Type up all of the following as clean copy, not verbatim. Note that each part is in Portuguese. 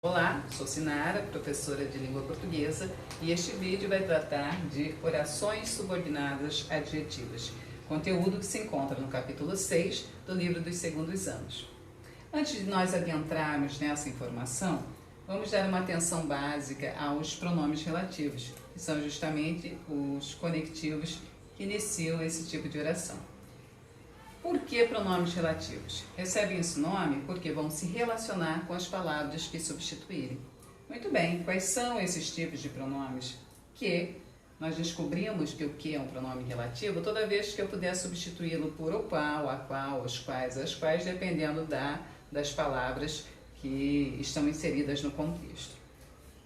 Olá, sou Sinara, professora de língua portuguesa, e este vídeo vai tratar de orações subordinadas adjetivas, conteúdo que se encontra no capítulo 6 do livro dos segundos anos. Antes de nós adentrarmos nessa informação, vamos dar uma atenção básica aos pronomes relativos, que são justamente os conectivos que iniciam esse tipo de oração. Por que pronomes relativos? Recebem esse nome porque vão se relacionar com as palavras que substituírem. Muito bem, quais são esses tipos de pronomes? Que nós descobrimos que o que é um pronome relativo toda vez que eu puder substituí-lo por o qual, a qual, os quais, as quais, dependendo das palavras que estão inseridas no contexto.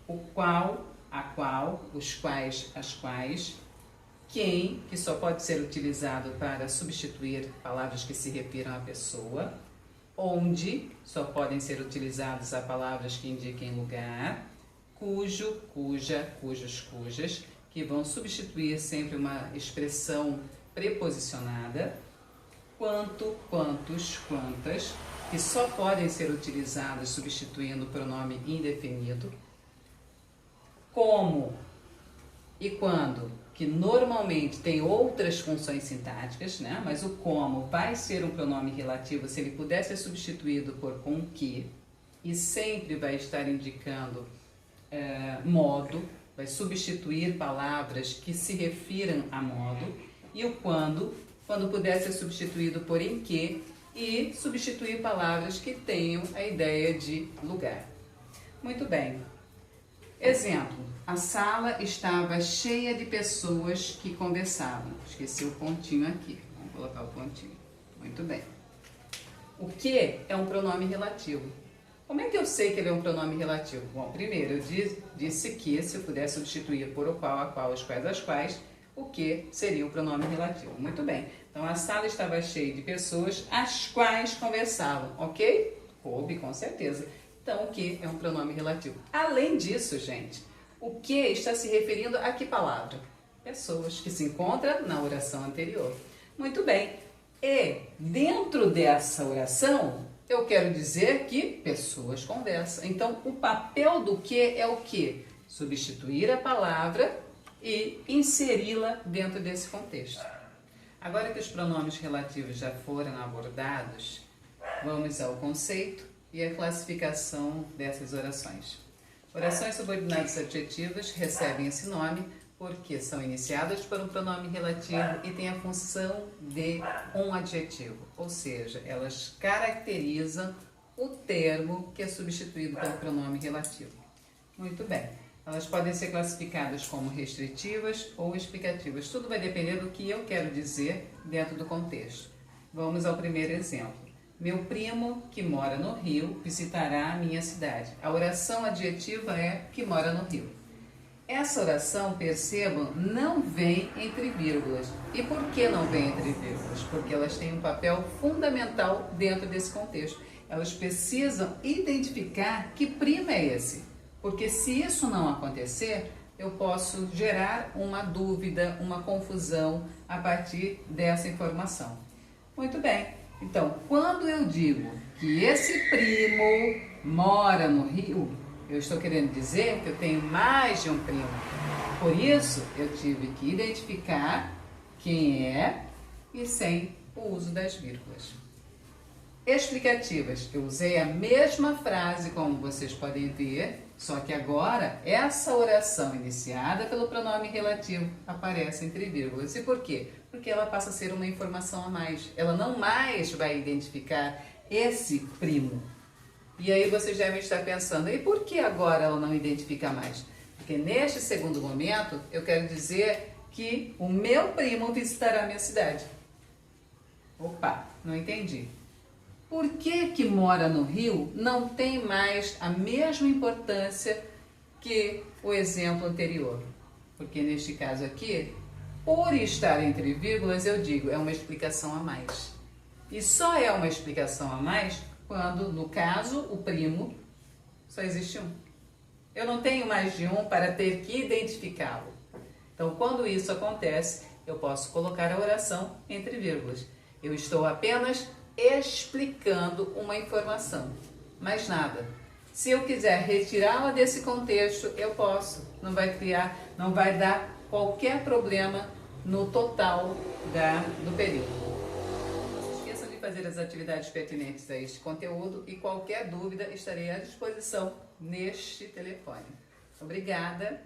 O qual, a qual, os quais, as quais. Quem, que só pode ser utilizado para substituir palavras que se refiram à pessoa. Onde, só podem ser utilizados a palavras que indiquem lugar. Cujo, cuja, cujos, cujas, que vão substituir sempre uma expressão preposicionada. Quanto, quantos, quantas, que só podem ser utilizados substituindo o pronome indefinido. Como e quando, que normalmente tem outras funções sintáticas, né? Mas o como vai ser um pronome relativo se ele puder ser substituído por com que, e sempre vai estar indicando modo, vai substituir palavras que se refiram a modo, e o quando puder ser substituído por em que, e substituir palavras que tenham a ideia de lugar. Muito bem. Exemplo, a sala estava cheia de pessoas que conversavam. Esqueci o pontinho aqui, vamos colocar o pontinho. Muito bem. O que é um pronome relativo? Como é que eu sei que ele é um pronome relativo? Bom, primeiro, eu disse que se eu puder substituir por o qual, a qual, os quais, as quais, o que seria o pronome relativo. Muito bem. Então, a sala estava cheia de pessoas as quais conversavam, ok? Coube, com certeza. Então, o que é um pronome relativo? Além disso, gente, o que está se referindo a que palavra? Pessoas, que se encontra na oração anterior. Muito bem. E dentro dessa oração, eu quero dizer que pessoas conversam. Então, o papel do que é o quê? Substituir a palavra e inseri-la dentro desse contexto. Agora que os pronomes relativos já foram abordados, vamos ao conceito e a classificação dessas orações. Orações subordinadas adjetivas recebem esse nome porque são iniciadas por um pronome relativo e têm a função de um adjetivo, ou seja, elas caracterizam o termo que é substituído pelo pronome relativo. Muito bem. Elas podem ser classificadas como restritivas ou explicativas. Tudo vai depender do que eu quero dizer dentro do contexto. Vamos ao primeiro exemplo. Meu primo, que mora no Rio, visitará a minha cidade. A oração adjetiva é que mora no Rio. Essa oração, percebam, não vem entre vírgulas. E por que não vem entre vírgulas? Porque elas têm um papel fundamental dentro desse contexto. Elas precisam identificar que primo é esse. Porque se isso não acontecer, eu posso gerar uma dúvida, uma confusão a partir dessa informação. Muito bem. Então, quando eu digo que esse primo mora no Rio, eu estou querendo dizer que eu tenho mais de um primo. Por isso, eu tive que identificar quem é e sem o uso das vírgulas. Explicativas. Eu usei a mesma frase, como vocês podem ver, só que agora essa oração iniciada pelo pronome relativo aparece entre vírgulas. E por quê? Porque ela passa a ser uma informação a mais. Ela não mais vai identificar esse primo. E aí vocês devem estar pensando, e por que agora ela não identifica mais? Porque neste segundo momento eu quero dizer que o meu primo visitará a minha cidade. Opa, não entendi. Por que mora no Rio não tem mais a mesma importância que o exemplo anterior? Porque neste caso aqui, por estar entre vírgulas, eu digo, é uma explicação a mais. E só é uma explicação a mais quando, no caso, o primo, só existe um. Eu não tenho mais de um para ter que identificá-lo. Então, quando isso acontece, eu posso colocar a oração entre vírgulas. Eu estou apenas explicando uma informação, mais nada. Se eu quiser retirá-la desse contexto, eu posso. Não vai dar qualquer problema no total do período. Não se esqueçam de fazer as atividades pertinentes a este conteúdo e qualquer dúvida estarei à disposição neste telefone. Obrigada.